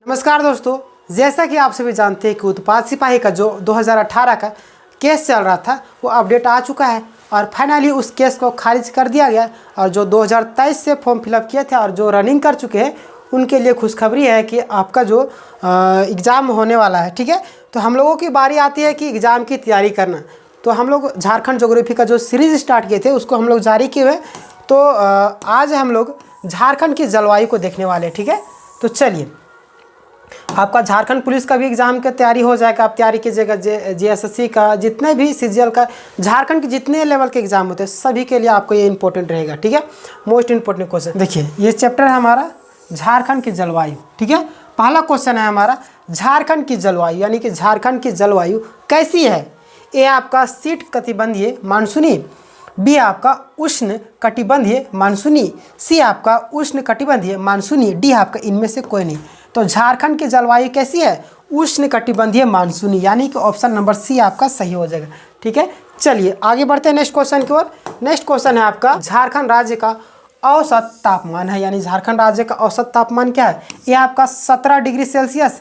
नमस्कार दोस्तों, जैसा कि आप सभी जानते हैं कि उत्पाद सिपाही का जो 2018 का केस चल रहा था वो अपडेट आ चुका है और फाइनली उस केस को खारिज कर दिया गया। और जो 2023 से फॉर्म फिलअप किए थे और जो रनिंग कर चुके हैं उनके लिए खुशखबरी है कि आपका जो एग्ज़ाम होने वाला है। ठीक है, तो हम लोगों की बारी आती है कि एग्ज़ाम की तैयारी करना। तो हम लोग झारखंड ज्योग्राफी का जो सीरीज़ स्टार्ट किए थे उसको हम लोग जारी किए हुए। तो आज हम लोग झारखंड की जलवायु को देखने वाले हैं। ठीक है, तो चलिए, आपका झारखंड पुलिस का भी एग्ज़ाम की तैयारी हो जाएगा। आप तैयारी कीजिएगा जीएसएससी का, जितने भी सीजीएल का, झारखंड के जितने लेवल के एग्ज़ाम होते हैं सभी के लिए आपको ये इंपॉर्टेंट रहेगा। ठीक है, मोस्ट इंपॉर्टेंट क्वेश्चन देखिए, ये चैप्टर है हमारा झारखंड की जलवायु। ठीक है, पहला क्वेश्चन है हमारा झारखंड की जलवायु, यानी कि झारखंड की जलवायु कैसी है। ए आपका शीत कटिबंधीय मानसूनी, बी आपका उष्ण कटिबंधीय मानसूनी, सी आपका उष्ण कटिबंधीय मानसूनी, डी आपका इनमें से कोई नहीं। तो झारखंड की जलवायु कैसी है? उष्ण कटिबंधीय मानसूनी, यानी कि ऑप्शन नंबर सी आपका सही हो जाएगा। ठीक है, चलिए आगे बढ़ते हैं नेक्स्ट क्वेश्चन की ओर। नेक्स्ट क्वेश्चन है आपका झारखंड राज्य का औसत तापमान है, यानी झारखंड राज्य का औसत तापमान क्या है? ये आपका 17 डिग्री सेल्सियस,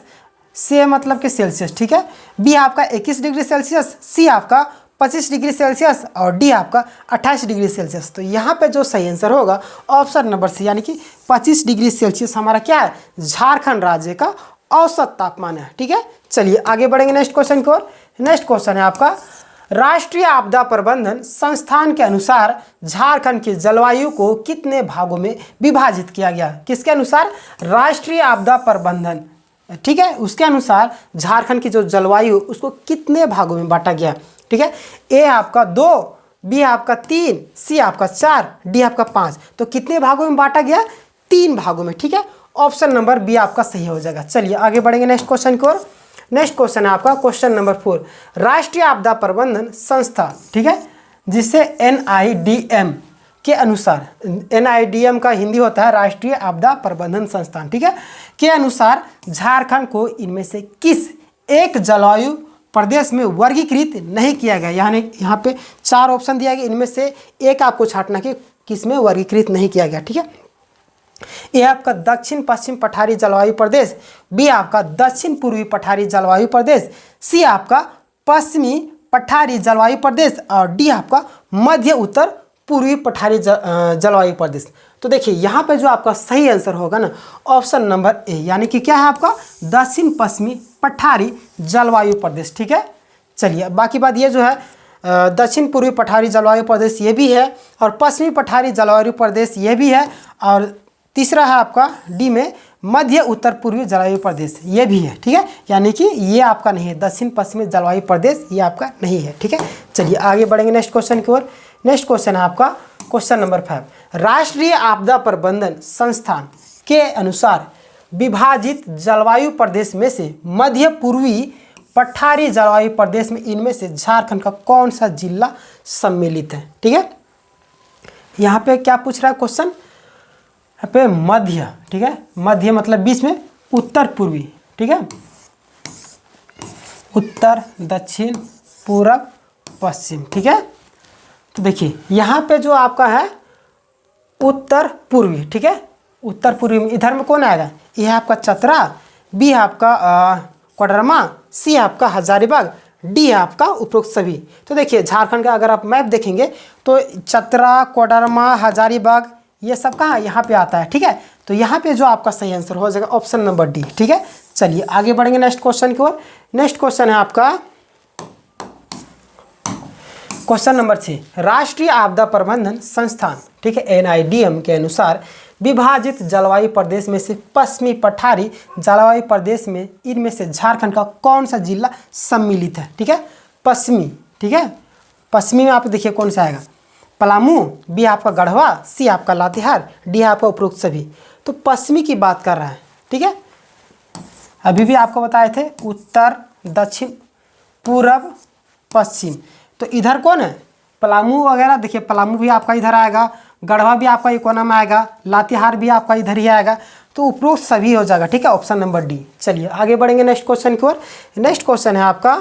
से मतलब कि सेल्सियस। ठीक है, बी आपका 21 डिग्री सेल्सियस, सी आपका 25 डिग्री सेल्सियस और डी आपका 28 डिग्री सेल्सियस। तो यहाँ पे जो सही आंसर होगा ऑप्शन नंबर सी, यानी कि 25 डिग्री सेल्सियस हमारा क्या है? झारखंड राज्य का औसत तापमान है। ठीक है, चलिए आगे बढ़ेंगे नेक्स्ट क्वेश्चन की ओर। नेक्स्ट क्वेश्चन है आपका राष्ट्रीय आपदा प्रबंधन संस्थान के अनुसार झारखंड की जलवायु को कितने भागों में विभाजित किया गया? किसके अनुसार? राष्ट्रीय आपदा प्रबंधन, ठीक है, उसके अनुसार झारखंड की जो जलवायु उसको कितने भागों में बांटा गया? ठीक है, ए आपका 2, बी आपका 3, सी आपका 4, डी आपका 5। तो कितने भागों में बांटा गया? 3 भागों में। ठीक है, ऑप्शन नंबर बी आपका सही हो जाएगा। चलिए आगे बढ़ेंगे नेक्स्ट क्वेश्चन की ओर। नेक्स्ट क्वेश्चन है आपका क्वेश्चन नंबर 4, राष्ट्रीय आपदा प्रबंधन संस्था, ठीक है, जिसे NIDM के अनुसार, NIDM का हिंदी होता है राष्ट्रीय आपदा प्रबंधन संस्थान, ठीक है, के अनुसार झारखंड को इनमें से किस एक जलवायु प्रदेश में वर्गीकृत नहीं किया गया? यानी यहाँ पे 4 ऑप्शन दिया गया, इनमें से एक आपको छांटना कि किस में वर्गीकृत नहीं किया गया। ठीक है, ए आपका दक्षिण पश्चिम पठारी जलवायु प्रदेश, बी आपका दक्षिण पूर्वी पठारी जलवायु प्रदेश, सी आपका पश्चिमी पठारी जलवायु प्रदेश और डी आपका मध्य उत्तर पूर्वी पठारी जलवायु प्रदेश। तो देखिए यहाँ पे जो आपका सही आंसर होगा ना ऑप्शन नंबर ए, यानी कि क्या है आपका दक्षिण पश्चिमी पठारी जलवायु प्रदेश। ठीक है, चलिए बाकी बात ये जो है दक्षिण पूर्वी पठारी जलवायु प्रदेश ये भी है और पश्चिमी पठारी जलवायु प्रदेश ये भी है और तीसरा है आपका डी में मध्य उत्तर पूर्वी जलवायु प्रदेश ये भी है। ठीक है, यानी कि ये आपका नहीं है, दक्षिण पश्चिमी जलवायु प्रदेश ये आपका नहीं है। ठीक है, चलिए आगे बढ़ेंगे नेक्स्ट क्वेश्चन की ओर। नेक्स्ट क्वेश्चन है आपका क्वेश्चन नंबर 5, राष्ट्रीय आपदा प्रबंधन संस्थान के अनुसार विभाजित जलवायु प्रदेश में से मध्य पूर्वी पठारी जलवायु प्रदेश में इनमें से झारखंड का कौन सा जिला सम्मिलित है? ठीक है, यहाँ पे क्या पूछ रहा है क्वेश्चन? यहाँ पे मध्य, ठीक है, मध्य मतलब बीच में, उत्तर पूर्वी, ठीक है, उत्तर दक्षिण पूरब पश्चिम। ठीक है, तो देखिए यहाँ पे जो आपका है उत्तर पूर्वी, ठीक है, उत्तर पूर्वी में इधर में कौन आएगा? यह आपका चतरा, बी आपका कोडरमा, सी आपका हजारीबाग, डी आपका उपरोक्त सभी। तो देखिए झारखंड का अगर आप मैप देखेंगे तो चतरा, कोडरमा, हजारीबाग ये सब कहाँ यहाँ पे आता है। ठीक है, तो यहाँ पे जो आपका सही आंसर हो जाएगा ऑप्शन नंबर डी। ठीक है, चलिए आगे बढ़ेंगे नेक्स्ट क्वेश्चन की ओर। नेक्स्ट क्वेश्चन है आपका क्वेश्चन नंबर 6, राष्ट्रीय आपदा प्रबंधन संस्थान, ठीक है, NIDM के अनुसार विभाजित जलवायु प्रदेश में से पश्चिमी पठारी जलवायु प्रदेश में इनमें से झारखंड का कौन सा जिला सम्मिलित है? ठीक है, पश्चिमी, ठीक है, पश्चिमी में आप देखिए कौन सा आएगा? पलामू, बी आपका गढ़वा, सी आपका लातेहार, डी आपका उपरोक्त सभी। तो पश्चिमी की बात कर रहा है। ठीक है, अभी भी आपको बताए थे उत्तर दक्षिण पूरब पश्चिम, तो इधर कौन है? पलामू वगैरह, देखिए पलामू भी आपका इधर आएगा, गढ़वा भी आपका एक कोना में आएगा, लातेहार भी आपका इधर ही आएगा, तो उपरोक्त सभी हो जाएगा। ठीक है, ऑप्शन नंबर डी। चलिए आगे बढ़ेंगे नेक्स्ट क्वेश्चन की ओर। नेक्स्ट क्वेश्चन है आपका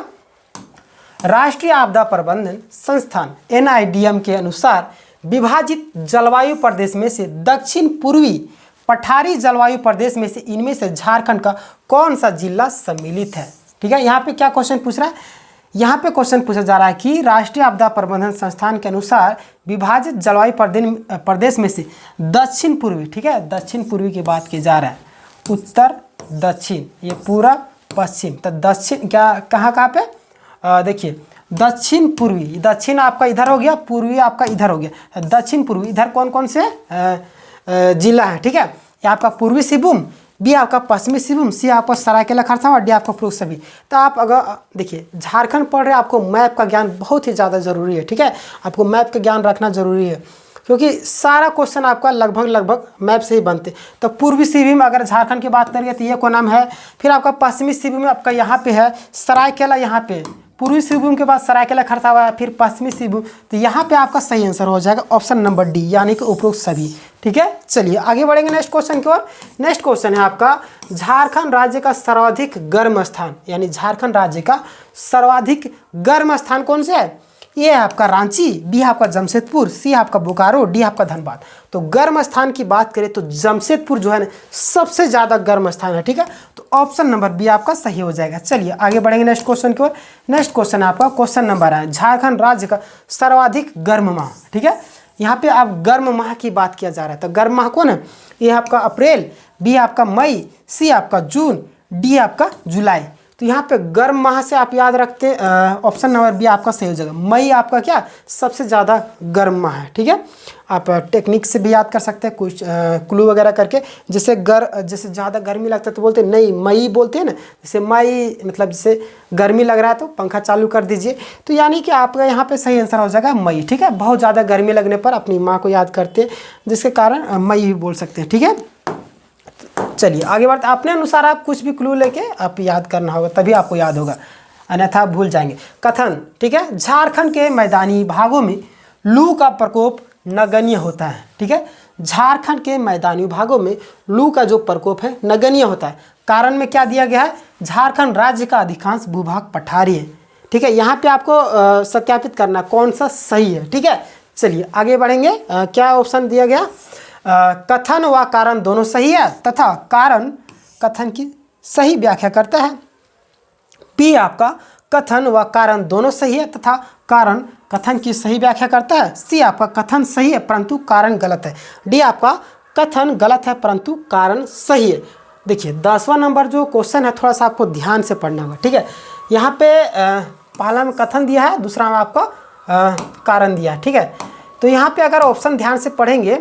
राष्ट्रीय आपदा प्रबंधन संस्थान NIDM के अनुसार विभाजित जलवायु प्रदेश में से दक्षिण पूर्वी पठारी जलवायु प्रदेश में से इनमें से झारखंड का कौन सा जिला सम्मिलित है। ठीक है, यहाँ पे क्या क्वेश्चन पूछ रहा है, यहाँ पे क्वेश्चन पूछा जा रहा है कि राष्ट्रीय आपदा प्रबंधन संस्थान के अनुसार विभाजित जलवायु प्रदेश में से दक्षिण पूर्वी, ठीक है, दक्षिण पूर्वी की बात की जा रहा है, उत्तर दक्षिण, ये पूरब पश्चिम, तो दक्षिण क्या कहाँ पे, देखिए दक्षिण पूर्वी, दक्षिण आपका इधर हो गया, पूर्वी आपका इधर हो गया, दक्षिण पूर्वी इधर कौन कौन से जिला है। ठीक है, ये आपका पूर्वी सिंहभूम, बी आपका पश्चिमी सिंहभूम, सी आपका सरायकेला खरसावां, डी आपका पूर्व सभी। तो आप अगर देखिए झारखंड पढ़ रहे हैं, आपको मैप का ज्ञान बहुत ही ज़्यादा ज़रूरी है। ठीक है, आपको मैप का ज्ञान रखना ज़रूरी है, क्योंकि सारा क्वेश्चन आपका लगभग मैप से ही बनते। तो पूर्वी सिंहभूम अगर झारखंड की बात करेंगे तो ये को नाम है, फिर आपका पश्चिमी सिंहभूम आपका यहाँ पे है सरायकेला, यहाँ पे पूर्वी सिंहभूम के बाद सरायकेला खरसावां, फिर पश्चिमी सिंहभूम, तो यहाँ पे आपका सही आंसर हो जाएगा ऑप्शन नंबर डी, यानी कि उपरोक्त सभी। ठीक है, चलिए आगे बढ़ेंगे नेक्स्ट क्वेश्चन की ओर। नेक्स्ट क्वेश्चन है आपका झारखंड राज्य का सर्वाधिक गर्म स्थान, यानी झारखंड राज्य का सर्वाधिक गर्म स्थान कौन से है, ये है आपका रांची, बी आपका जमशेदपुर, सी आपका बोकारो, डी आपका धनबाद। तो गर्म स्थान की बात करें तो जमशेदपुर जो है ना सबसे ज़्यादा गर्म स्थान है। ठीक है, तो ऑप्शन नंबर बी आपका सही हो जाएगा। चलिए आगे बढ़ेंगे नेक्स्ट क्वेश्चन की ओर। नेक्स्ट क्वेश्चन आपका क्वेश्चन नंबर है झारखंड राज्य का सर्वाधिक गर्म माह। ठीक है, यहाँ पे आप गर्म माह की बात किया जा रहा है, तो गर्म माह कौन है, ये आपका अप्रैल, बी आपका मई, सी आपका जून, डी आपका जुलाई। तो यहाँ पे गर्म माह से आप याद रखते ऑप्शन नंबर बी आपका सही हो जाएगा। मई आपका क्या सबसे ज़्यादा गर्म माह है। ठीक है, आप टेक्निक से भी याद कर सकते हैं, कुछ क्लू वगैरह करके, जैसे जैसे ज़्यादा गर्मी लगता है तो बोलते नहीं मई बोलते हैं ना, जैसे मई मतलब जैसे गर्मी लग रहा है तो पंखा चालू कर दीजिए, तो यानी कि आपका यहाँ पे सही आंसर हो जाएगा मई। ठीक है, बहुत ज़्यादा गर्मी लगने पर अपनी माँ को याद करते हैं, जिसके कारण मई भी बोल सकते हैं। ठीक है, चलिए आगे बढ़ते, अपने अनुसार आप कुछ भी क्लू लेके आप याद करना होगा, तभी आपको याद होगा, अन्यथा आप भूल जाएंगे। कथन, ठीक है, झारखंड के मैदानी भागों में लू का प्रकोप नगण्य होता है। ठीक है, झारखंड के मैदानी भागों में लू का जो प्रकोप है नगण्य होता है। कारण में क्या दिया गया है, झारखंड राज्य का अधिकांश भूभाग पठारी है। ठीक है, यहाँ पे आपको सत्यापित करना कौन सा सही है। ठीक है, चलिए आगे बढ़ेंगे। क्या ऑप्शन दिया गया, कथन व कारण दोनों सही है तथा कारण कथन की सही व्याख्या करता है। पी आपका कथन व कारण दोनों सही है तथा कारण कथन की सही व्याख्या करता है। सी आपका कथन सही है परंतु कारण गलत है। डी आपका कथन गलत है परंतु कारण सही है। देखिए 10वां नंबर जो क्वेश्चन है थोड़ा सा आपको ध्यान से पढ़ना होगा। ठीक है, यहाँ पे पहला में कथन दिया है, दूसरा में आपको कारण दिया है। ठीक है, तो यहाँ पे अगर ऑप्शन ध्यान से पढ़ेंगे,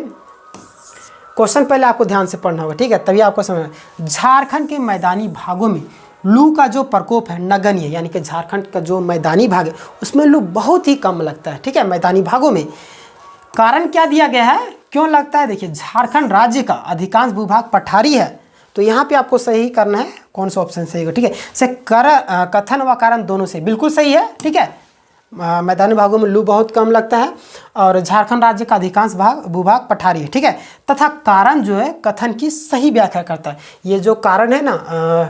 क्वेश्चन पहले आपको ध्यान से पढ़ना होगा। ठीक है, तभी आपको समझ में। झारखंड के मैदानी भागों में लू का जो प्रकोप है नगण्य, यानी कि झारखंड का जो मैदानी भाग है उसमें लू बहुत ही कम लगता है। ठीक है, मैदानी भागों में। कारण क्या दिया गया है, क्यों लगता है, देखिए झारखंड राज्य का अधिकांश भूभाग पठारी है, तो यहाँ पे आपको सही करना है कौन सा ऑप्शन सही होगा। ठीक है, से कथन व कारण दोनों से बिल्कुल सही है। ठीक है, मैदानी भागों में लू बहुत कम लगता है और झारखंड राज्य का अधिकांश भूभाग पठारी है। ठीक है, तथा कारण जो है कथन की सही व्याख्या करता है। ये जो कारण है ना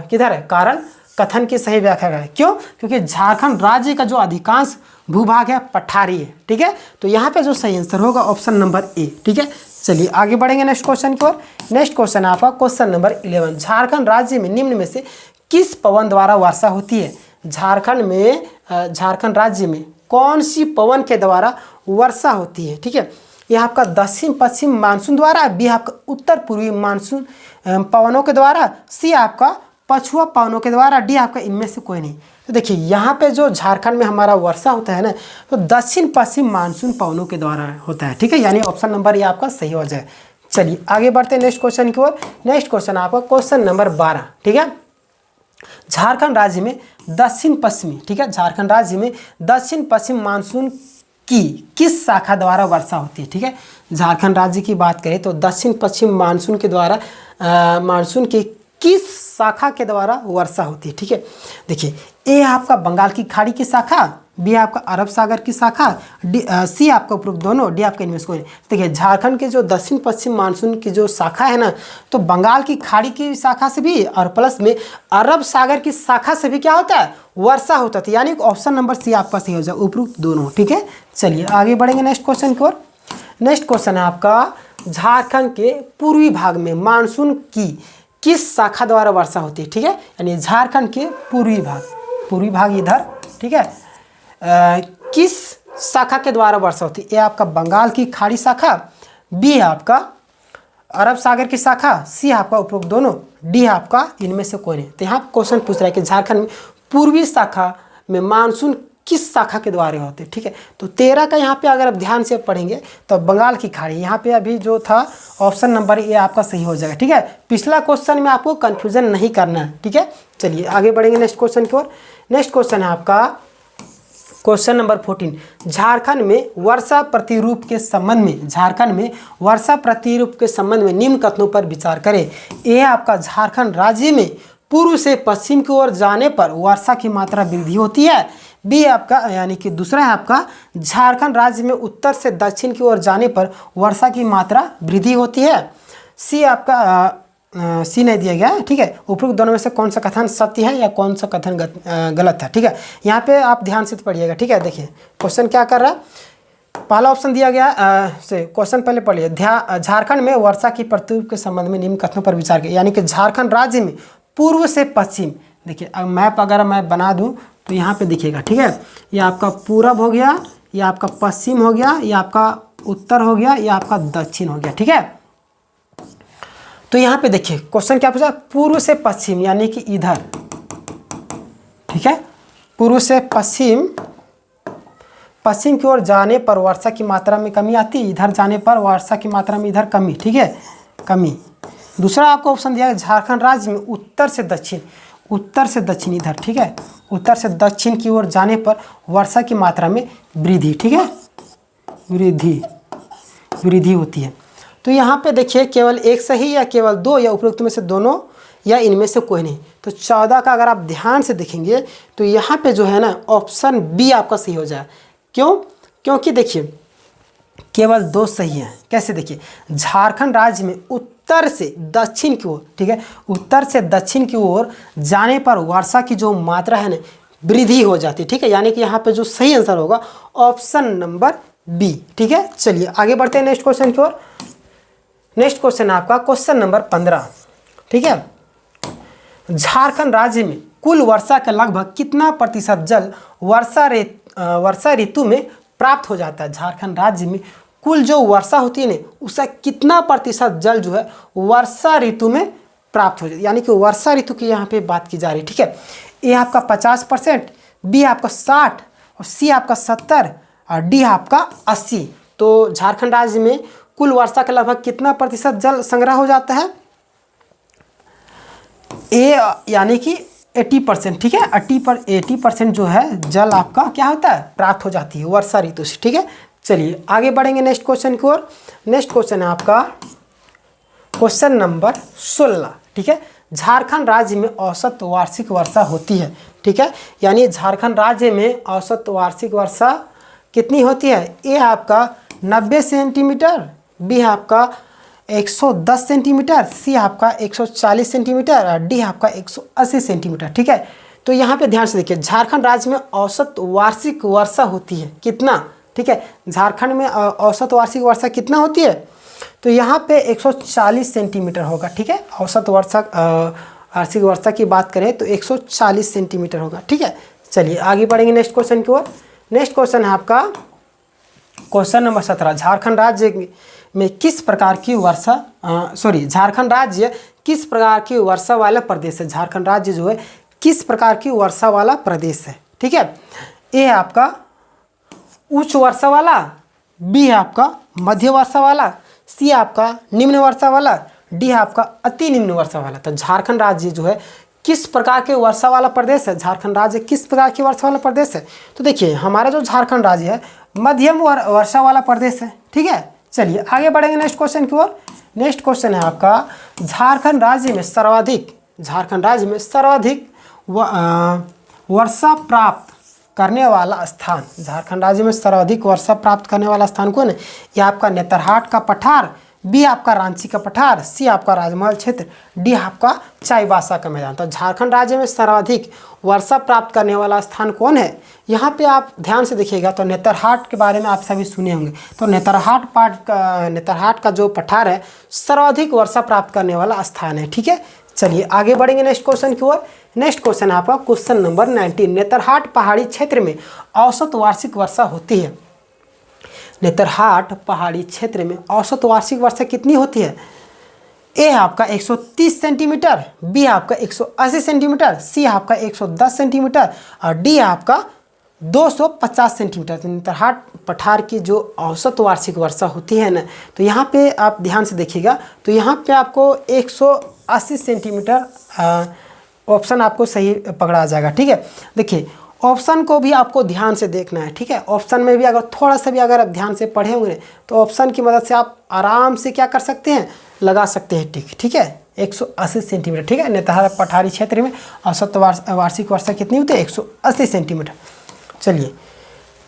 किधर है, कारण कथन की सही व्याख्या करता है। क्यों, क्योंकि झारखंड राज्य का जो अधिकांश भूभाग है पठारी है। ठीक है, तो यहाँ पे जो सही आंसर होगा ऑप्शन नंबर ए। ठीक है, चलिए आगे बढ़ेंगे नेक्स्ट क्वेश्चन की ओर। नेक्स्ट क्वेश्चन आपका क्वेश्चन नंबर 11, झारखंड राज्य में निम्न में से किस पवन द्वारा वर्षा होती है। झारखंड राज्य में कौन सी पवन के द्वारा वर्षा होती है। ठीक है, यह आपका दक्षिण पश्चिम मानसून द्वारा, बी आपका उत्तर पूर्वी मानसून पवनों के द्वारा, सी आपका पछुआ पवनों के द्वारा, डी आपका इनमें से कोई नहीं। तो देखिए यहाँ पे जो झारखंड में हमारा वर्षा होता है ना, तो दक्षिण पश्चिम मानसून पवनों के द्वारा होता है। ठीक है, यानी ऑप्शन नंबर ये आपका सही हो जाए। चलिए आगे बढ़ते हैं नेक्स्ट क्वेश्चन की ओर। नेक्स्ट क्वेश्चन आपका क्वेश्चन नंबर 12। ठीक है, झारखंड राज्य में दक्षिण पश्चिमी, ठीक है, झारखंड राज्य में दक्षिण पश्चिम मानसून की किस शाखा द्वारा वर्षा होती है। ठीक है, झारखंड राज्य की बात करें तो दक्षिण पश्चिम मानसून के द्वारा मानसून की किस शाखा के द्वारा वर्षा होती है। ठीक है, देखिए ए आपका बंगाल की खाड़ी की शाखा, बी आपका अरब सागर की शाखा, सी आपका उपरोक्त दोनों, डी आपका इनमें से कोई नहीं। देखिए झारखंड के जो दक्षिण पश्चिम मानसून की जो शाखा है ना, तो बंगाल की खाड़ी की शाखा से भी और प्लस में अरब सागर की शाखा से भी क्या होता है, वर्षा होता है। यानी ऑप्शन नंबर सी आपका सही हो जाए, उपरोक्त दोनों। ठीक है, चलिए आगे बढ़ेंगे नेक्स्ट क्वेश्चन की ओर। नेक्स्ट क्वेश्चन है आपका, झारखंड के पूर्वी भाग में मानसून की किस शाखा द्वारा वर्षा होती है। ठीक है, यानी झारखंड के पूर्वी भाग इधर, ठीक है, किस शाखा के द्वारा वर्षा होती है। ए आपका बंगाल की खाड़ी शाखा, बी है आपका अरब सागर की शाखा, सी आपका उपरोक्त दोनों, डी है आपका इनमें से कोई नहीं। तो यहाँ क्वेश्चन पूछ रहा है कि झारखंड में पूर्वी शाखा में मानसून किस शाखा के द्वारा होते हैं। ठीक है, तो 13 का यहाँ पे अगर आप ध्यान से पढ़ेंगे तो बंगाल की खाड़ी, यहाँ पे अभी जो था ऑप्शन नंबर ए आपका सही हो जाएगा। ठीक है, पिछला क्वेश्चन में आपको कंफ्यूजन नहीं करना है। ठीक है, चलिए आगे बढ़ेंगे नेक्स्ट क्वेश्चन की ओर। नेक्स्ट क्वेश्चन है आपका क्वेश्चन नंबर 14, झारखंड में वर्षा प्रतिरूप के संबंध में निम्न कथनों पर विचार करें। ए आपका झारखंड राज्य में पूर्व से पश्चिम की ओर जाने पर वर्षा की मात्रा वृद्धि होती है। बी आपका यानी कि दूसरा है आपका झारखंड राज्य में उत्तर से दक्षिण की ओर जाने पर वर्षा की मात्रा वृद्धि होती है। सी आपका सी नहीं दिया गया है। ठीक है, उपरोक्त दोनों में से कौन सा कथन सत्य है या कौन सा कथन गलत है। ठीक है, यहाँ पे आप ध्यान से पढ़िएगा। ठीक है, देखिए क्वेश्चन क्या कर रहा है, पहला ऑप्शन दिया गया से क्वेश्चन पहले पढ़िए, झारखंड में वर्षा की प्रतिरूप के संबंध में निम्न कथनों पर विचार करें। यानी कि झारखंड राज्य में पूर्व से पश्चिम, देखिए अब मैप अगर मैं बना दूं तो यहाँ पे दिखेगा। ठीक है, ये आपका पूरब हो गया, ये आपका पश्चिम हो गया, ये आपका उत्तर हो गया, ये आपका दक्षिण हो गया। ठीक है, तो यहाँ पे देखिए क्वेश्चन क्या पूछा, पूर्व से पश्चिम यानी कि इधर। ठीक है, पूर्व से पश्चिम की ओर जाने पर वर्षा की मात्रा में कमी आती है, इधर जाने पर वर्षा की मात्रा में इधर कमी। ठीक है, कमी। दूसरा आपको ऑप्शन दिया है झारखंड राज्य में उत्तर से दक्षिण इधर। ठीक है, उत्तर से दक्षिण की ओर जाने पर वर्षा की मात्रा में वृद्धि। ठीक है, वृद्धि होती है। तो यहाँ पे देखिए केवल एक सही या केवल दो या उपरोक्त में से दोनों या इनमें से कोई नहीं। तो 14 का अगर आप ध्यान से देखेंगे तो यहाँ पे जो है ना ऑप्शन बी आपका सही हो जाए। क्यों? क्योंकि देखिए केवल दो सही हैं। कैसे? देखिए झारखंड राज्य में उत्तर से दक्षिण की ओर, ठीक है, उत्तर से दक्षिण की ओर जाने पर वर्षा की जो मात्रा है ना वृद्धि हो जाती है। ठीक है, यानी कि यहाँ पे जो सही आंसर होगा ऑप्शन नंबर बी। ठीक है, चलिए आगे बढ़ते हैं नेक्स्ट क्वेश्चन की ओर। नेक्स्ट क्वेश्चन है आपका क्वेश्चन नंबर 15। ठीक है, झारखंड राज्य में कुल वर्षा का लगभग कितना प्रतिशत जल वर्षा ऋतु में प्राप्त हो जाता है? झारखंड राज्य में कुल जो वर्षा होती है ना उसका कितना प्रतिशत जल जो है वर्षा ऋतु में प्राप्त हो जाता है, यानी कि वर्षा ऋतु की यहाँ पे बात की जा रही है। ठीक है, ए आपका 50%, बी आपका 60 और सी आपका 70 और डी आपका 80। तो झारखंड राज्य में कुल वर्षा का लगभग कितना प्रतिशत जल संग्रह हो जाता है? ए यानी कि 80%। ठीक है, 80% जो है जल आपका क्या होता है प्राप्त हो जाती है वर्षा ऋतु से। ठीक है, चलिए आगे बढ़ेंगे नेक्स्ट क्वेश्चन की ओर। नेक्स्ट क्वेश्चन है आपका क्वेश्चन नंबर 16। ठीक है, झारखंड राज्य में औसत वार्षिक वर्षा होती है। ठीक है, यानी झारखंड राज्य में औसत वार्षिक वर्षा कितनी होती है? ए आपका 90 सेंटीमीटर, बी आपका 110 सेंटीमीटर, सी आपका 140 सेंटीमीटर और डी आपका 180 सेंटीमीटर। ठीक है, तो यहाँ पे ध्यान से देखिए झारखंड राज्य में औसत वार्षिक वर्षा होती है कितना? ठीक है, झारखंड में औसत वार्षिक वर्षा कितना होती है? तो यहाँ पे 140 सेंटीमीटर होगा। ठीक है, औसत वार्षिक वर्षा की बात करें तो 140 सेंटीमीटर होगा। ठीक है, चलिए आगे बढ़ेंगे नेक्स्ट क्वेश्चन की ओर। नेक्स्ट क्वेश्चन है आपका क्वेश्चन नंबर 17। झारखंड राज्य में किस प्रकार की झारखंड राज्य किस प्रकार की वर्षा वाला प्रदेश है? झारखंड राज्य जो है किस प्रकार की वर्षा वाला प्रदेश है? ठीक है, ए आपका उच्च वर्षा वाला, बी आपका मध्य वर्षा वाला, सी आपका निम्न वर्षा वाला, डी आपका अति निम्न वर्षा वाला। तो झारखंड राज्य जो है किस प्रकार के वर्षा वाला प्रदेश है? झारखंड राज्य किस प्रकार की वर्षा वाला प्रदेश है? तो देखिए हमारा जो झारखंड राज्य है मध्यम वर्षा वाला प्रदेश है। ठीक है, चलिए आगे बढ़ेंगे नेक्स्ट क्वेश्चन की ओर। नेक्स्ट क्वेश्चन है आपका झारखंड राज्य में सर्वाधिक वर्षा प्राप्त करने वाला स्थान। झारखंड राज्य में सर्वाधिक वर्षा प्राप्त करने वाला स्थान कौन है? यह आपका नेतरहाट का पठार, बी आपका रांची का पठार, सी आपका राजमहल क्षेत्र, डी आपका चाईबासा का मैदान। तो झारखंड राज्य में सर्वाधिक वर्षा प्राप्त करने वाला स्थान कौन है? यहाँ पे आप ध्यान से देखिएगा तो नेतरहाट के बारे में आप सभी सुने होंगे। तो नेतरहाट का जो पठार है सर्वाधिक वर्षा प्राप्त करने वाला स्थान है। ठीक है, चलिए आगे बढ़ेंगे नेक्स्ट क्वेश्चन की ओर। नेक्स्ट क्वेश्चन है आपका क्वेश्चन नंबर 19। नेतरहाट पहाड़ी क्षेत्र में औसत वार्षिक वर्षा होती है। नेतरहाट पहाड़ी क्षेत्र में औसत वार्षिक वर्षा कितनी होती है? ए आपका 130 सेंटीमीटर, बी आपका 180 सेंटीमीटर, सी आपका 110 सेंटीमीटर और डी आपका 250 सेंटीमीटर। तो नेतरहाट पठार की जो औसत वार्षिक वर्षा होती है ना, तो यहाँ पे आप ध्यान से देखिएगा तो यहाँ पे आपको 180 सेंटीमीटर ऑप्शन आपको सही पकड़ा जाएगा। ठीक है, देखिए ऑप्शन को भी आपको ध्यान से देखना है। ठीक है, ऑप्शन में भी अगर थोड़ा सा भी अगर आप ध्यान से पढ़े होंगे तो ऑप्शन की मदद से आप आराम से क्या कर सकते हैं, लगा सकते हैं टिक। ठीक है, 180 सेंटीमीटर। ठीक है, नेतरहाट पठारी क्षेत्र में औसत वार्षिक वर्षा कितनी होती है? 180 सेंटीमीटर। चलिए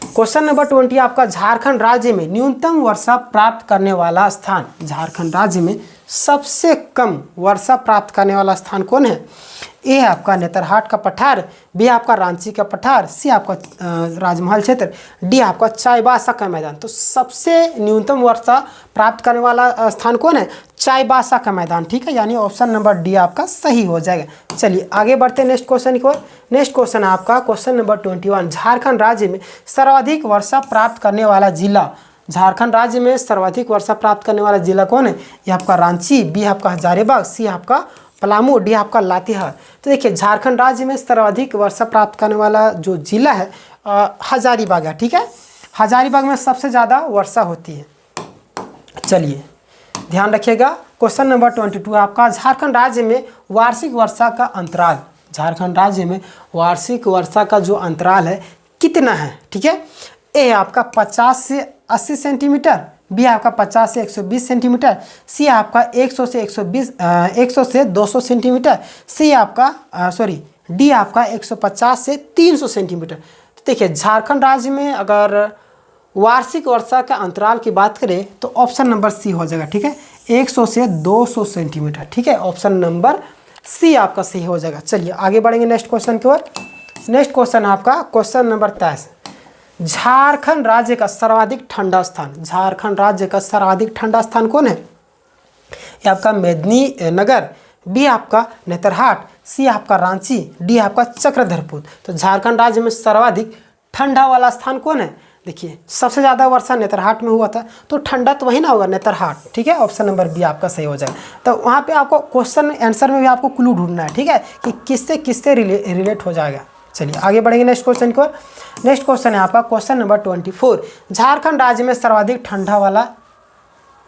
क्वेश्चन नंबर 20 आपका झारखंड राज्य में न्यूनतम वर्षा प्राप्त करने वाला स्थान। झारखंड राज्य में सबसे कम वर्षा प्राप्त करने वाला स्थान कौन है? ए आपका नेतरहाट का पठार, बी आपका रांची का पठार, सी आपका राजमहल क्षेत्र, डी आपका चाईबासा का मैदान। तो सबसे न्यूनतम वर्षा प्राप्त करने वाला स्थान कौन है? चाईबासा का मैदान। ठीक है, यानी ऑप्शन नंबर डी आपका सही हो जाएगा। चलिए आगे बढ़ते हैं नेक्स्ट क्वेश्चन की ओर। नेक्स्ट क्वेश्चन आपका क्वेश्चन नंबर 21। झारखंड राज्य में सर्वाधिक वर्षा प्राप्त करने वाला जिला। झारखंड राज्य में सर्वाधिक वर्षा प्राप्त करने वाला जिला कौन है? ये आपका रांची, बी आपका हजारीबाग, सी आपका पलामू, डी आपका लातेहार। तो देखिए झारखंड राज्य में सर्वाधिक वर्षा प्राप्त करने वाला जो जिला है हजारीबाग है। ठीक है, हजारीबाग में सबसे ज़्यादा वर्षा होती है। चलिए ध्यान रखिएगा। क्वेश्चन नंबर 22 आपका झारखंड राज्य में वार्षिक वर्षा का अंतराल। झारखंड राज्य में वार्षिक वर्षा का जो अंतराल है कितना है? ठीक है, ए आपका 50 से 80 सेंटीमीटर, बी आपका 50 से 120 सेंटीमीटर, सी आपका 100 से 200 सेंटीमीटर, सी आपका डी आपका 150 से 300 सेंटीमीटर। तो देखिए झारखंड राज्य में अगर वार्षिक वर्षा का अंतराल की बात करें तो ऑप्शन नंबर सी हो जाएगा। ठीक है, 100 से 200 सेंटीमीटर। ठीक है, ऑप्शन नंबर सी आपका सही हो जाएगा। चलिए आगे बढ़ेंगे नेक्स्ट क्वेश्चन की ओर। नेक्स्ट क्वेश्चन आपका क्वेश्चन नंबर 23। झारखंड राज्य का सर्वाधिक ठंडा स्थान। झारखंड राज्य का सर्वाधिक ठंडा स्थान कौन है? ये आपका मेदिनीनगर, बी आपका नेतरहाट, सी आपका रांची, डी आपका चक्रधरपुर। तो झारखंड राज्य में सर्वाधिक ठंडा वाला स्थान कौन है? देखिए सबसे ज़्यादा वर्षा नेतरहाट में हुआ था, तो ठंडा तो वही ना होगा, नेतरहाट। ठीक है, ऑप्शन नंबर बी आपका सही हो जाएगा। तो वहाँ पे आपको क्वेश्चन आंसर में भी आपको क्लू ढूंढना है। ठीक है, कि किससे किससे रिलेट हो जाएगा। चलिए आगे बढ़ेंगे नेक्स्ट क्वेश्चन को। नेक्स्ट क्वेश्चन है आपका क्वेश्चन नंबर 24। झारखंड राज्य में सर्वाधिक ठंडा वाला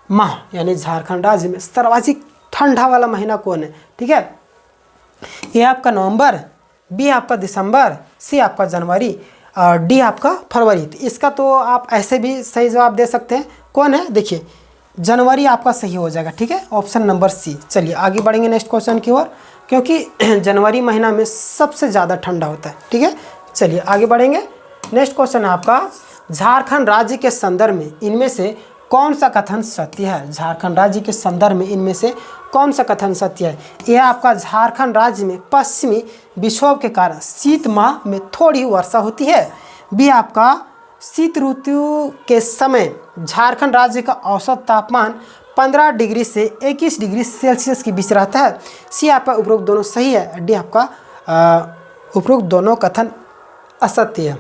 माह, यानी झारखंड राज्य में सर्वाधिक ठंडा वाला महीना कौन है? ठीक है, ये आपका नवंबर, बी आपका दिसंबर, सी आपका जनवरी और डी आपका फरवरी। तो इसका तो आप ऐसे भी सही जवाब दे सकते हैं। कौन है? देखिए जनवरी आपका सही हो जाएगा। ठीक है, ऑप्शन नंबर सी। चलिए आगे बढ़ेंगे नेक्स्ट क्वेश्चन की ओर, क्योंकि जनवरी महीना में सबसे ज़्यादा ठंडा होता है। ठीक है, चलिए आगे बढ़ेंगे। नेक्स्ट क्वेश्चन है आपका झारखंड राज्य के संदर्भ में इनमें से कौन सा कथन सत्य है? झारखंड राज्य के संदर्भ में इनमें से कौन सा कथन सत्य है? यह आपका झारखंड राज्य में पश्चिमी विक्षोभ के कारण शीत माह में थोड़ी वर्षा होती है, बी आपका शीत ऋतु के समय झारखंड राज्य का औसत तापमान 15 डिग्री से 21 डिग्री सेल्सियस के बीच रहता है, सी आपका उपरोक्त दोनों सही है, डी आपका उपरोक्त दोनों कथन असत्य है।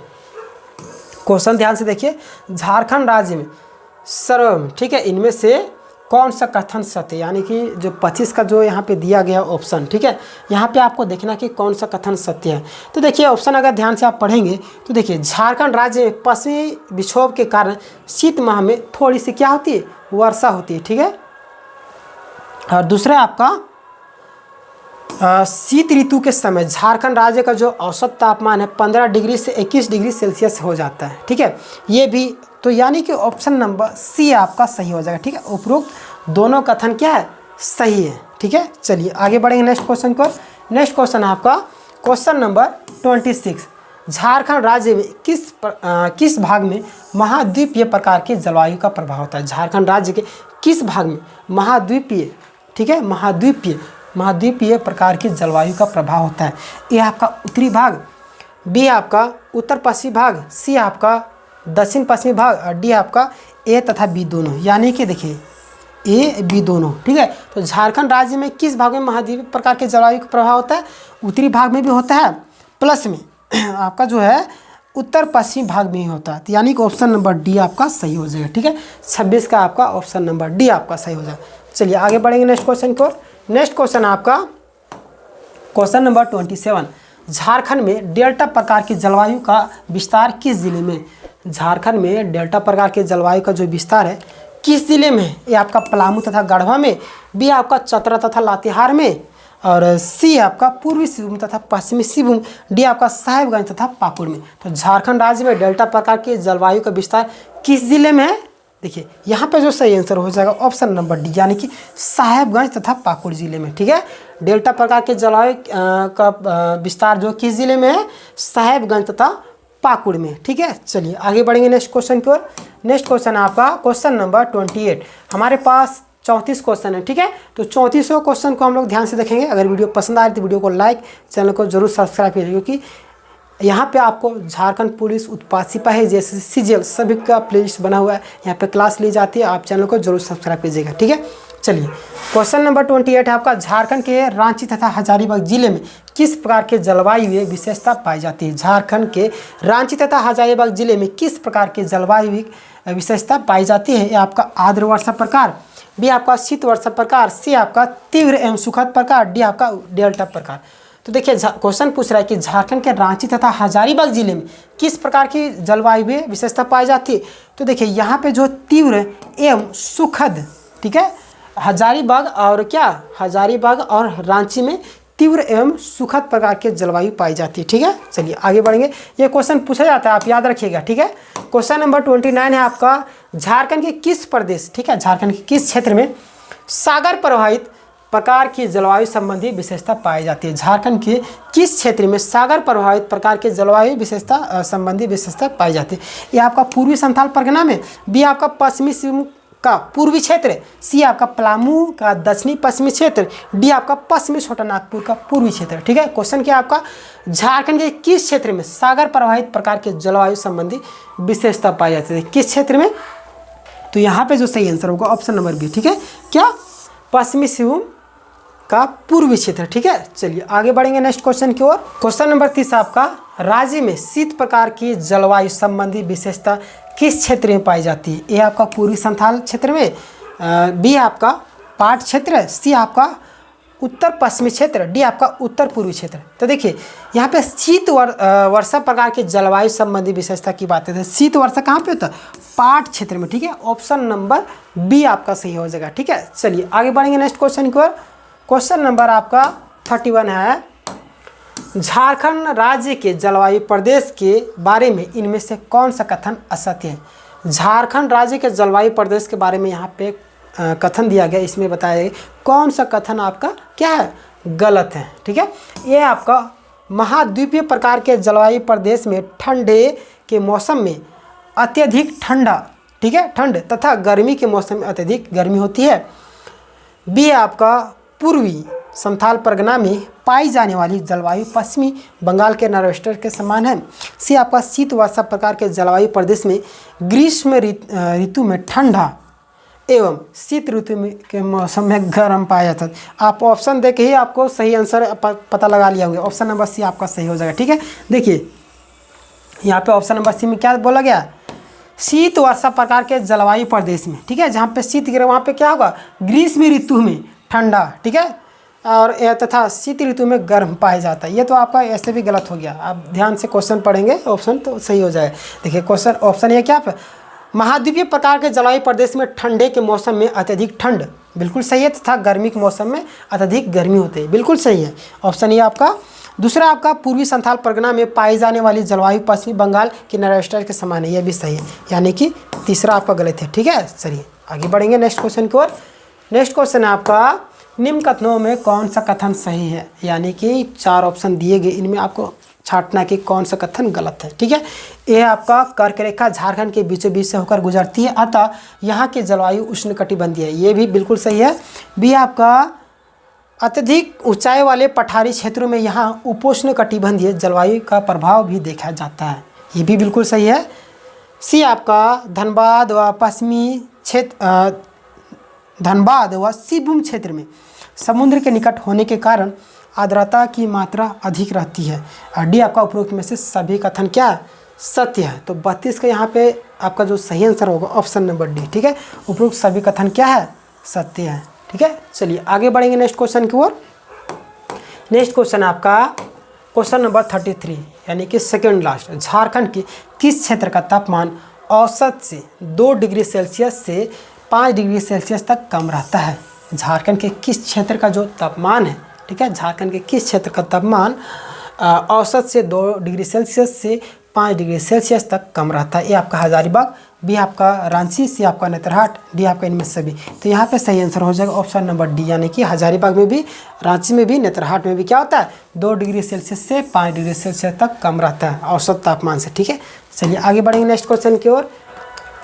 क्वेश्चन ध्यान से देखिए, झारखंड राज्य में ठीक है, इनमें से कौन सा कथन सत्य, यानी कि जो 25 का जो यहाँ पे दिया गया ऑप्शन। ठीक है, यहाँ पे आपको देखना कि कौन सा कथन सत्य है। तो देखिए ऑप्शन अगर ध्यान से आप पढ़ेंगे तो देखिए झारखंड राज्य में पश्चिमी विक्षोभ के कारण शीत माह में थोड़ी सी क्या होती है? वर्षा होती है। ठीक है, और दूसरा आपका शीत ऋतु के समय झारखंड राज्य का जो औसत तापमान है 15 डिग्री से 21 डिग्री सेल्सियस हो जाता है। ठीक है, ये भी तो यानी कि ऑप्शन नंबर सी आपका सही हो जाएगा। ठीक है, उपरोक्त दोनों कथन क्या है? सही है। ठीक है, चलिए आगे बढ़ेंगे नेक्स्ट क्वेश्चन को। नेक्स्ट क्वेश्चन आपका क्वेश्चन नंबर 26। झारखंड राज्य में किस भाग में महाद्वीपीय प्रकार की जलवायु का प्रभाव होता है। झारखंड राज्य के किस भाग में महाद्वीपीय, ठीक है, महाद्वीपीय प्रकार की जलवायु का प्रभाव होता है। ए आपका उत्तरी भाग, बी आपका उत्तर पश्चिमी भाग, सी आपका दक्षिण पश्चिमी भाग और डी आपका ए तथा बी दोनों, यानी कि देखिए ए बी दोनों, ठीक है। तो झारखंड राज्य में किस भाग में महाद्वीपीय प्रकार के जलवायु का प्रभाव होता है, उत्तरी भाग में भी होता है, प्लस में आपका जो है उत्तर पश्चिमी भाग में ही होता है। तो यानी कि ऑप्शन नंबर डी आपका सही हो जाएगा, ठीक है। 26 का आपका ऑप्शन नंबर डी आपका सही हो जाएगा। चलिए आगे बढ़ेंगे नेक्स्ट क्वेश्चन को। नेक्स्ट क्वेश्चन आपका क्वेश्चन नंबर 27, झारखंड में डेल्टा प्रकार की जलवायु का विस्तार किस जिले में। झारखंड में डेल्टा प्रकार के जलवायु का जो विस्तार है किस जिले में है। ये आपका पलामू तथा गढ़वा में, बी आपका चतरा तथा लातेहार में, और सी आपका पूर्वी सिंहभूम तथा पश्चिमी सिंहभूम, डी आपका साहेबगंज तथा पाकुड़ में। तो झारखंड राज्य में डेल्टा प्रकार की जलवायु का विस्तार किस जिले में है। देखिए यहाँ पे जो सही आंसर हो जाएगा ऑप्शन नंबर डी, यानी कि साहेबगंज तथा पाकुड़ जिले में, ठीक है। डेल्टा प्रकार के जलवायु का विस्तार जो किस जिले में है, साहेबगंज तथा पाकुड़ में, ठीक है। चलिए आगे बढ़ेंगे नेक्स्ट क्वेश्चन की ओर। नेक्स्ट क्वेश्चन आपका क्वेश्चन नंबर 28। हमारे पास 34 क्वेश्चन है, ठीक है। तो 34वें क्वेश्चन को हम लोग ध्यान से देखेंगे। अगर वीडियो पसंद आए तो वीडियो को लाइक, चैनल को जरूर सब्सक्राइब कीजिए, क्योंकि यहाँ पे आपको झारखंड पुलिस, उत्पाद सिपाही, जैसे सीजीएल सभी का प्लेलिस्ट बना हुआ है, यहाँ पे क्लास ली जाती है। आप चैनल को जरूर सब्सक्राइब कीजिएगा, ठीक है। चलिए क्वेश्चन नंबर 28 है आपका, झारखंड के रांची तथा हजारीबाग जिले में किस प्रकार के जलवायु विशेषता पाई जाती है। झारखंड के रांची तथा हजारीबाग जिले में किस प्रकार के जलवायु विशेषता पाई जाती है। ये आपका आर्द्र वर्षा प्रकार, बी आपका शीत वर्षा प्रकार, सी आपका तीव्र एवं सुखद प्रकार, डी आपका डेल्टा प्रकार। तो देखिए क्वेश्चन पूछ रहा है कि झारखंड के रांची तथा हजारीबाग जिले में किस प्रकार की जलवायु विशेषता पाई जाती है। तो देखिए यहाँ पे जो तीव्र एवं सुखद, ठीक है, हजारीबाग और रांची में तीव्र एवं सुखद प्रकार के जलवायु पाई जाती है, ठीक है। चलिए आगे बढ़ेंगे। ये क्वेश्चन पूछा जाता है, आप याद रखिएगा, ठीक है। क्वेश्चन नंबर 29 है आपका, झारखंड के किस प्रदेश, ठीक है, झारखंड के किस क्षेत्र में सागर प्रवाहित प्रकार की जलवायु संबंधी विशेषता पाई जाती है। झारखंड के किस क्षेत्र में सागर प्रभावित प्रकार के जलवायु विशेषता संबंधी विशेषता पाई जाती है। ये आपका पूर्वी संथाल परगना में, बी आपका पश्चिमी सिंहभूम का पूर्वी क्षेत्र, सी आपका पलामू का दक्षिणी पश्चिमी क्षेत्र, डी आपका पश्चिमी छोटानागपुर का पूर्वी क्षेत्र, ठीक है। क्वेश्चन क्या आपका, झारखंड के किस क्षेत्र में सागर प्रभावित प्रकार के जलवायु संबंधी विशेषता पाई जाती है, किस क्षेत्र में। तो यहाँ पे जो सही आंसर होगा ऑप्शन नंबर बी, ठीक है। क्या, पश्चिमी सिंहभूम का पूर्वी क्षेत्र, ठीक है। चलिए आगे बढ़ेंगे नेक्स्ट क्वेश्चन की ओर। क्वेश्चन नंबर 30 आपका, राज्य में शीत प्रकार की जलवायु संबंधी विशेषता किस क्षेत्र में पाई जाती है। ए आपका पूर्वी संथाल क्षेत्र में, बी आपका पाट क्षेत्र, सी आपका उत्तर पश्चिमी क्षेत्र, डी आपका उत्तर पूर्वी क्षेत्र। तो देखिए यहाँ पे शीत वर्षा प्रकार की जलवायु संबंधी विशेषता की बात है। शीत वर्षा कहाँ पे होता है, पाट क्षेत्र में, ठीक है। ऑप्शन नंबर बी आपका सही हो जाएगा, ठीक है। चलिए आगे बढ़ेंगे नेक्स्ट क्वेश्चन की ओर। क्वेश्चन नंबर आपका 31 है, झारखंड राज्य के जलवायु प्रदेश के बारे में इनमें से कौन सा कथन असत्य है। झारखंड राज्य के जलवायु प्रदेश के बारे में यहाँ पे कथन दिया गया, इसमें बताया गया कौन सा कथन आपका क्या है, गलत है, ठीक है। ये आपका महाद्वीपीय प्रकार के जलवायु प्रदेश में ठंडे के मौसम में अत्यधिक ठंडा, ठीक है, ठंड तथा गर्मी के मौसम में अत्यधिक गर्मी होती है। बी आपका पूर्वी संथाल परगना में पाई जाने वाली जलवायु पश्चिमी बंगाल के नॉर्वेस्टर के समान है। सी आपका शीत वर्षा प्रकार के जलवायु प्रदेश में ग्रीष्म ऋतु में ठंडा एवं शीत ऋतु में के मौसम में गर्म पाया जाता है। आप ऑप्शन देख के ही आपको सही आंसर पता लगा लिया होगा। ऑप्शन नंबर सी आपका सही हो जाएगा, ठीक है। देखिए यहाँ पे ऑप्शन नंबर सी में क्या बोला गया, शीत वर्षा प्रकार के जलवायु प्रदेश में, ठीक है, जहाँ पे शीत गिरे वहाँ पे क्या होगा, ग्रीष्म ऋतु में ठंडा, ठीक है, और तथा शीत ऋतु में गर्म पाया जाता है। ये तो आपका ऐसे भी गलत हो गया, आप ध्यान से क्वेश्चन पढ़ेंगे ऑप्शन तो सही हो जाएगा। देखिए क्वेश्चन ऑप्शन ये क्या, महाद्वीपीय प्रकार के जलवायु प्रदेश में ठंडे के मौसम में अत्यधिक ठंड, बिल्कुल सही है, तथा गर्मी के मौसम में अत्यधिक गर्मी होती है, बिल्कुल सही है ऑप्शन ये आपका। दूसरा आपका पूर्वी संथाल परगना में पाई जाने वाली जलवायु पश्चिमी बंगाल के नॉर्वेस्टर के समान है, यह भी सही है, यानी कि तीसरा आपका गलत है, ठीक है। चलिए आगे बढ़ेंगे नेक्स्ट क्वेश्चन की ओर। नेक्स्ट क्वेश्चन है आपका, निम्न कथनों में कौन सा कथन सही है, यानी कि 4 ऑप्शन दिए गए, इनमें आपको छांटना कि कौन सा कथन गलत है। ठीक है, यह आपका कर्क रेखा झारखंड के बीचों बीच से होकर गुजरती है, अतः यहाँ की जलवायु उष्णकटिबंधीय है, ये भी बिल्कुल सही है। बी आपका अत्यधिक ऊंचाई वाले पठारी क्षेत्रों में यहाँ उपोष्णकटिबंधीय जलवायु का प्रभाव भी देखा जाता है, ये भी बिल्कुल सही है। सी आपका धनबाद व पश्चिमी क्षेत्र धनबाद व सिंहभूम क्षेत्र में समुद्र के निकट होने के कारण आर्द्रता की मात्रा अधिक रहती है। और डी आपका उपरोक्त में से सभी कथन क्या सत्य है। तो 32 का यहाँ पे आपका जो सही आंसर होगा ऑप्शन नंबर डी। ठीक है, उपरोक्त सभी कथन क्या है सत्य है। ठीक है, चलिए आगे बढ़ेंगे नेक्स्ट क्वेश्चन की ओर। नेक्स्ट क्वेश्चन आपका क्वेश्चन नंबर 33 यानी कि सेकेंड लास्ट। झारखंड के किस क्षेत्र का तापमान औसत से 2 डिग्री सेल्सियस से 5 डिग्री सेल्सियस तक कम रहता है? झारखंड के किस क्षेत्र का जो तापमान है, ठीक है, झारखंड के किस क्षेत्र का तापमान औसत से 2 डिग्री सेल्सियस से 5 डिग्री सेल्सियस तक कम रहता है? ए आपका हजारीबाग, बी आपका रांची, सी आपका नेतरहाट, डी आपका इनमें सभी। तो यहाँ पे सही आंसर हो जाएगा ऑप्शन नंबर डी, यानी कि हजारीबाग में भी, रांची में भी, नेतरहाट में भी क्या होता है 2 डिग्री सेल्सियस से 5 डिग्री सेल्सियस तक कम रहता है औसत तापमान से। ठीक है, चलिए आगे बढ़ेंगे नेक्स्ट क्वेश्चन की ओर।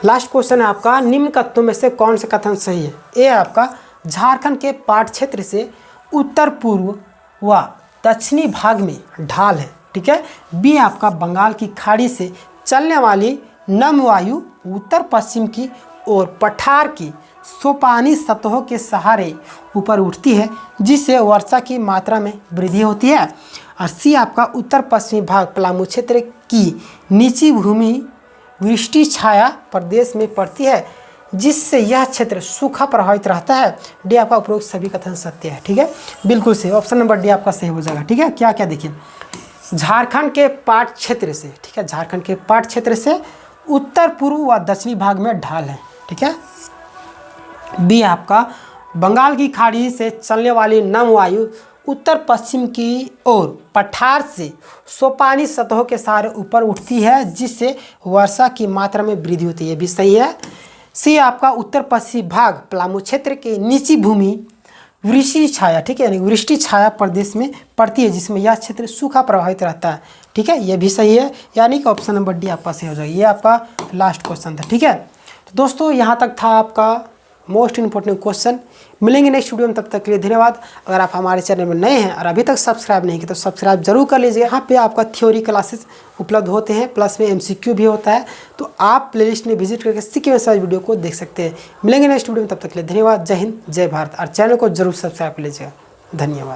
लास्ट क्वेश्चन है आपका, निम्न कथनों में से कौन सा कथन सही है? ए आपका झारखंड के पाट क्षेत्र से उत्तर पूर्व व दक्षिणी भाग में ढाल है। ठीक है, बी आपका बंगाल की खाड़ी से चलने वाली नम वायु उत्तर पश्चिम की ओर पठार की सोपानी सतहों के सहारे ऊपर उठती है, जिससे वर्षा की मात्रा में वृद्धि होती है। और सी आपका उत्तर पश्चिमी भाग पलामू क्षेत्र की निची भूमि वृष्टि छाया प्रदेश में पड़ती है, जिससे यह क्षेत्र सूखा प्रभावित रहता है। डी आपका उपरोक्त सभी कथन सत्य है। ठीक है, बिल्कुल सही, ऑप्शन नंबर डी आपका सही हो जाएगा। ठीक है, क्या क्या देखिए, झारखंड के पाट क्षेत्र से, ठीक है, झारखंड के पाट क्षेत्र से उत्तर पूर्व व दक्षिणी भाग में ढाल है। ठीक है, बी आपका बंगाल की खाड़ी से चलने वाली नम वायु उत्तर पश्चिम की ओर पठार से सोपानी सतहों के सहारे ऊपर उठती है, जिससे वर्षा की मात्रा में वृद्धि होती है, ये भी सही है। सी आपका उत्तर पश्चिमी भाग पलामू क्षेत्र के निची भूमि वृष्टि छाया, ठीक है, यानी वृष्टि छाया प्रदेश में पड़ती है, जिसमें यह क्षेत्र सूखा प्रभावित रहता है। ठीक है, ये भी सही है, यानी कि ऑप्शन नंबर डी आपका सही हो जाएगा। ये आपका लास्ट क्वेश्चन था। ठीक है, तो दोस्तों यहाँ तक था आपका मोस्ट इंपॉर्टेंट क्वेश्चन। मिलेंगे नेक्स्ट वीडियो में, तब तक के लिए धन्यवाद। अगर आप हमारे चैनल में नए हैं और अभी तक सब्सक्राइब नहीं किए तो सब्सक्राइब जरूर कर लीजिए। यहाँ पे आपका थ्योरी क्लासेस उपलब्ध होते हैं, प्लस में MCQ भी होता है, तो आप प्लेलिस्ट में विजिट करके सीक्वेंस वाइज वीडियो को देख सकते हैं। मिलेंगे नेक्स्ट वीडियो में, तब तक के लिए धन्यवाद। जय हिंद, जय भारत, और चैनल को जरूर सब्सक्राइब कर लीजिएगा। धन्यवाद।